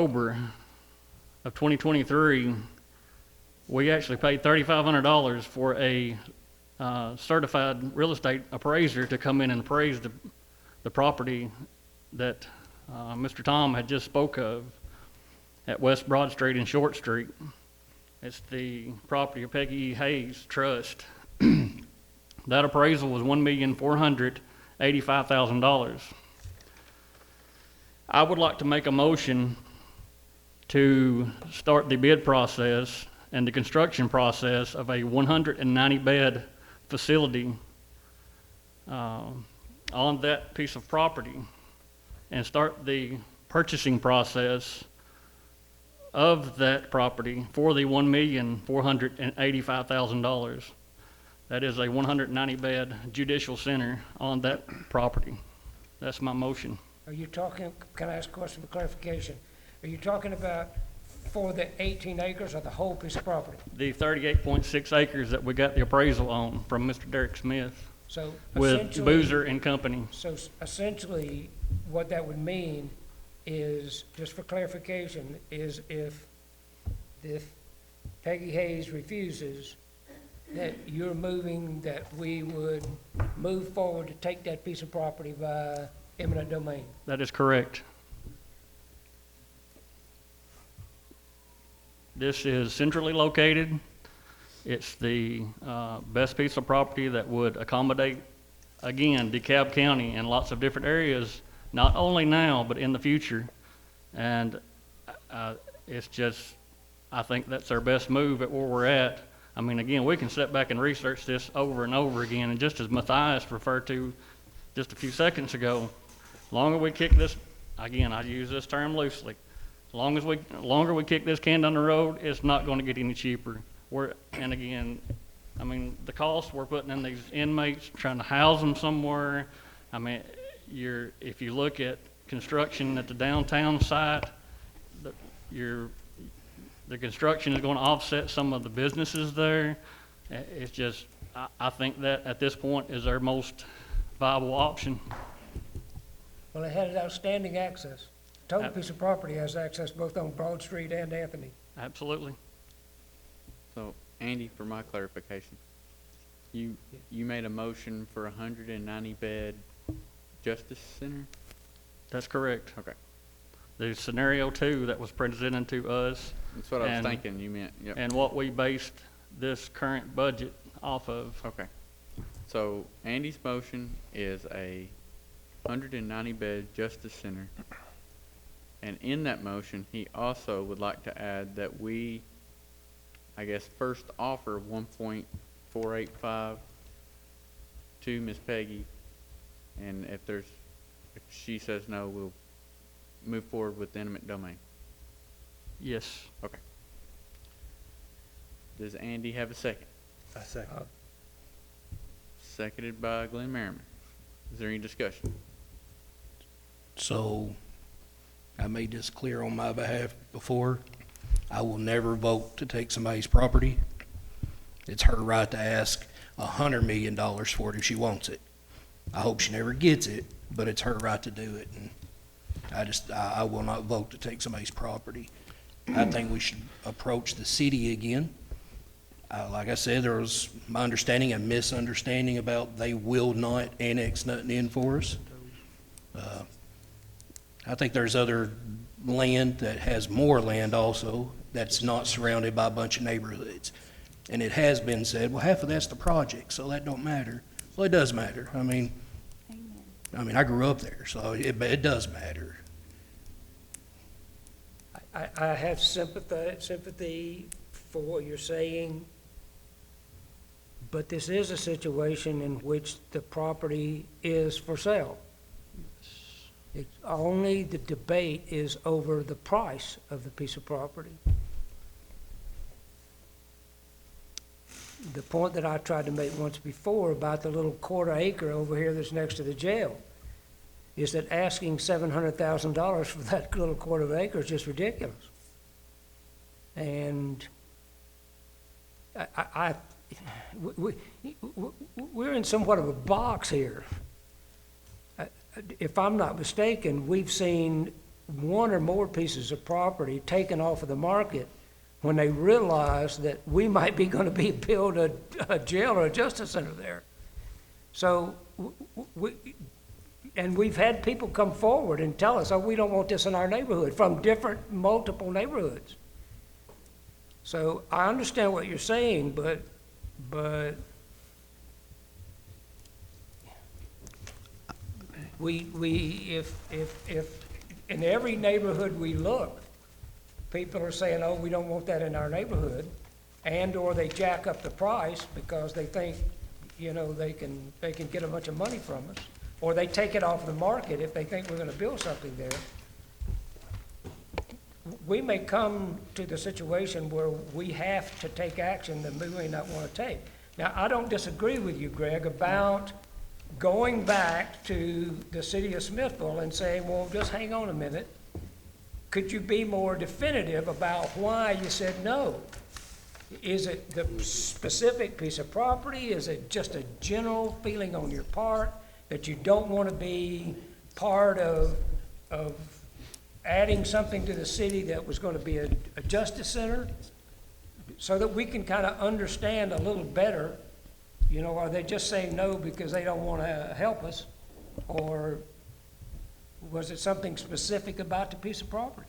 October of 2023, we actually paid $3,500 for a certified real estate appraiser to come in and appraise the property that Mr. Tom had just spoke of at West Broad Street and Short Street. It's the property of Peggy E. Hayes Trust. That appraisal was $1,485,000. I would like to make a motion to start the bid process and the construction process of a 190-bed facility on that piece of property, and start the purchasing process of that property for the $1,485,000. That is a 190-bed judicial center on that property. That's my motion. Are you talking, can I ask a question for clarification? Are you talking about for the 18 acres or the whole piece of property? The 38.6 acres that we got the appraisal on from Mr. Derek Smith So with essentially- Boozer and Company. So essentially, what that would mean is, just for clarification, is if Peggy Hayes refuses, that you're moving, that we would move forward to take that piece of property by eminent domain. That is correct. This is centrally located. It's the best piece of property that would accommodate, again, DeKalb County and lots of different areas, not only now, but in the future. And it's just, I think that's our best move at where we're at. I mean, again, we can sit back and research this over and over again, and just as Matthias referred to just a few seconds ago, longer we kick this, again, I use this term loosely, longer we kick this can down the road, it's not going to get any cheaper. And again, I mean, the cost we're putting in these inmates, trying to house them somewhere. I mean, if you look at construction at the downtown site, the construction is going to offset some of the businesses there. It's just, I think that at this point is our most viable option. Well, it had outstanding access. Total piece of property has access both on Broad Street and Anthony. Absolutely. So, Andy, for my clarification, you made a motion for a 190-bed Justice Center? That's correct. Okay. The scenario 2 that was presented to us, That's what I was thinking you meant, yep. and what we based this current budget off of. Okay. So, Andy's motion is a 190-bed Justice Center. And in that motion, he also would like to add that we, I guess, first offer 1.485 to Miss Peggy, and if she says no, we'll move forward with the eminent domain. Yes. Okay. Does Andy have a second? I second. Seconded by Glenn Merriman. Is there any discussion? So, I made this clear on my behalf before. I will never vote to take somebody's property. It's her right to ask $100 million for it if she wants it. I hope she never gets it, but it's her right to do it. And I will not vote to take somebody's property. I think we should approach the city again. Like I said, there was my understanding and misunderstanding about they will not annex nothing in for us. I think there's other land that has more land also that's not surrounded by a bunch of neighborhoods. And it has been said, well, half of that's the project, so that don't matter. Well, it does matter. I mean, I grew up there, so it does matter. I have sympathy for what you're saying, but this is a situation in which the property is for sale. It's only the debate is over the price of the piece of property. The point that I tried to make once before about the little quarter acre over here that's next to the jail is that asking $700,000 for that little quarter of acre is just ridiculous. And we're in somewhat of a box here. If I'm not mistaken, we've seen one or more pieces of property taken off of the market when they realize that we might be gonna build a jail or a justice center there. So, and we've had people come forward and tell us, oh, we don't want this in our neighborhood, from different, multiple neighborhoods. So I understand what you're saying, but if in every neighborhood we look, people are saying, oh, we don't want that in our neighborhood, and/or they jack up the price because they think, you know, they can get a bunch of money from us, or they take it off the market if they think we're gonna build something there. We may come to the situation where we have to take action that we may not wanna take. Now, I don't disagree with you, Greg, about going back to the city of Smithville and saying, well, just hang on a minute. Could you be more definitive about why you said no? Is it the specific piece of property? Is it just a general feeling on your part that you don't want to be part of adding something to the city that was going to be a justice center? So that we can kind of understand a little better, you know, are they just saying no because they don't want to help us? Or was it something specific about the piece of property?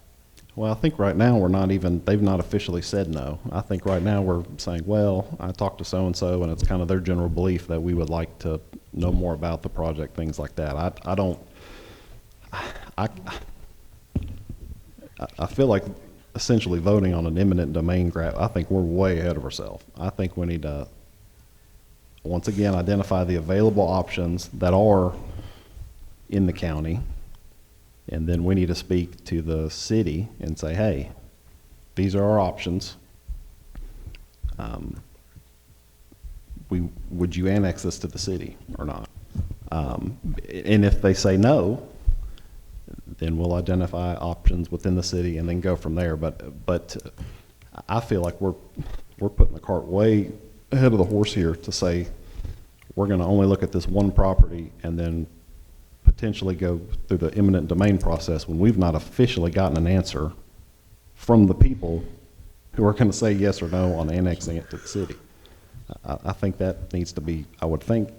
Well, I think right now we're not even, they've not officially said no. I think right now we're saying, well, I talked to so-and-so and it's kind of their general belief that we would like to know more about the project, things like that. I feel like essentially voting on an eminent domain grab, I think we're way ahead of ourselves. I think we need to, once again, identify the available options that are in the county. And then we need to speak to the city and say, hey, these are our options. Would you annex this to the city or not? And if they say no, then we'll identify options within the city and then go from there. But I feel like we're putting the cart way ahead of the horse here to say we're going to only look at this one property and then potentially go through the eminent domain process when we've not officially gotten an answer from the people who are going to say yes or no on annexing it to the city. I think that needs to be, I would think,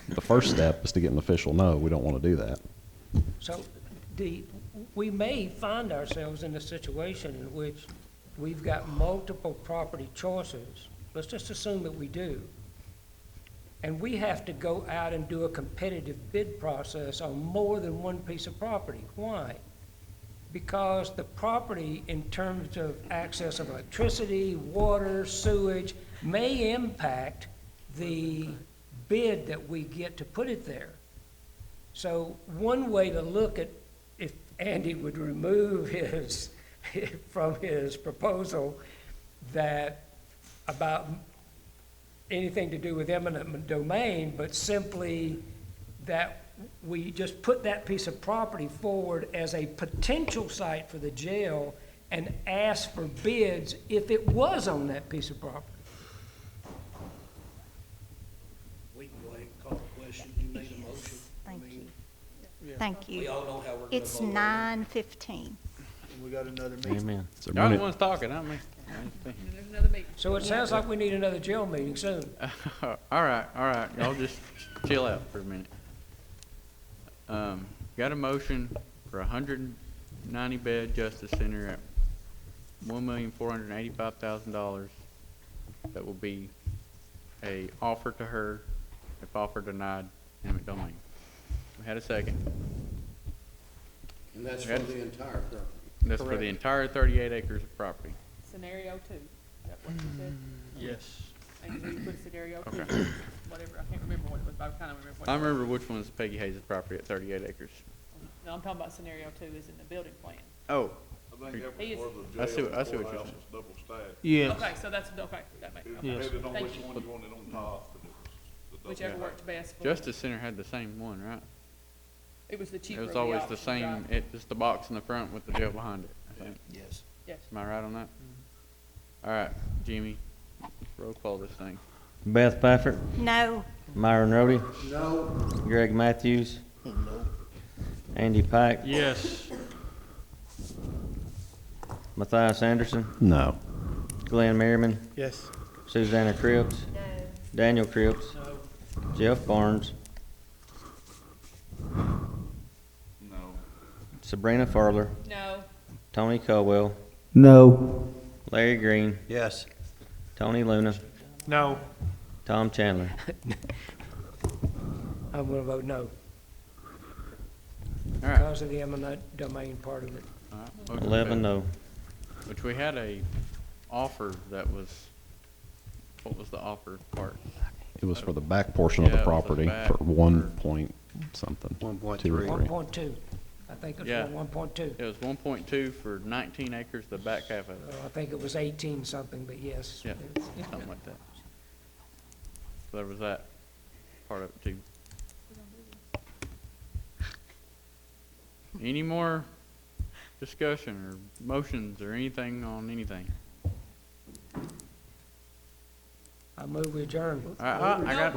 the first step is to get an official no. We don't want to do that. So we may find ourselves in a situation in which we've got multiple property choices. Let's just assume that we do. And we have to go out and do a competitive bid process on more than one piece of property. Why? Because the property, in terms of access of electricity, water, sewage, may impact the bid that we get to put it there. So one way to look at, if Andy would remove his, from his proposal, that about anything to do with eminent domain, but simply that we just put that piece of property forward as a potential site for the jail and ask for bids if it was on that piece of property. We can go ahead and call the question. You made a motion. Thank you. Thank We you. all know how we're going to It's vote. 9:15. We got another meeting. Amen. So Y'all the ones talking, not me. There's another meeting. So it sounds like we need another jail meeting soon. All right. Y'all just chill out for a minute. Got a motion for a 190-bed justice center at $1,485,000. That will be a offer to her, if offer denied, eminent domain. We had a second. And that's for for the entire property. That's for the entire 38 acres of property. Scenario 2, is that what you said? Yes. And you put scenario 2, Okay. whatever, I can't remember what it was, but I kind of remember what it I was. remember which one is Peggy Hayes' property at 38 acres. No, I'm talking about scenario 2 is in the building plan. Oh, I think that He is- was for the I see jail what- and I see what you're courthouse saying. was double stacked. Yeah. Okay, so that's, okay, that makes, It okay. depended on Thank which you. one you wanted on top, but it was the double Whichever stack. worked best for. Justice Center had the same one, right? It was the It cheaper was of the always the options, same, right? just the box in the front with the jail behind it, I think. Yes. Yes. Am I right on that? All right, Jimmy, roll call this thing. Beth Pafford, No, Myron Rhodey, No, Greg Matthews, No. Andy Pike, Yes. Matthias Anderson, No. Glenn Merriman, Yes. Susanna Cripps, Daniel Cripps, Jeff Barnes, No. Sabrina Farler, No. Tony Caldwell, No. Larry Green, Yes. Tony Luna, No. Tom Chandler. I'm gonna vote no, All right. because of the eminent domain part of it. All right, motion 11 failed. no. Which we had a offer that was, what was the offer part? It was for the back portion of the Yeah, it was the property back for for- 1 point something. 1.3. 1.2, I think it's Yeah. for 1.2. It was 1.2 for 19 acres, the back half of it. I think it was 18 something, but yes. Yeah. It's- Something like that. So there was that part of it too. Any more discussion or motions or anything on anything? I move we adjourn. I got,